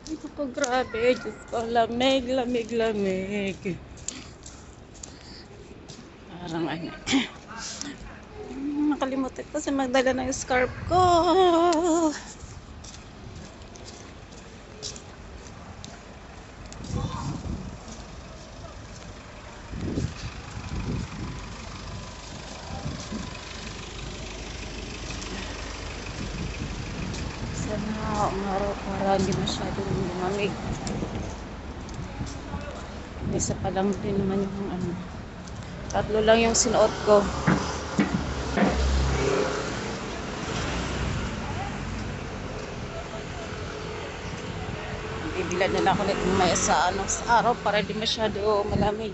Ako, grabe. Diyos ko, lamig, lamig, lamig. Parang ano. Nakalimutan ko kasi magdala ng scarf ko. Sana umaraw para hindi masyadong lumamig. Isa pa lang din naman yung ano. Tatlo lang yung sinuot ko. Bibilad na lang ulit may sa araw para di masyado malamig.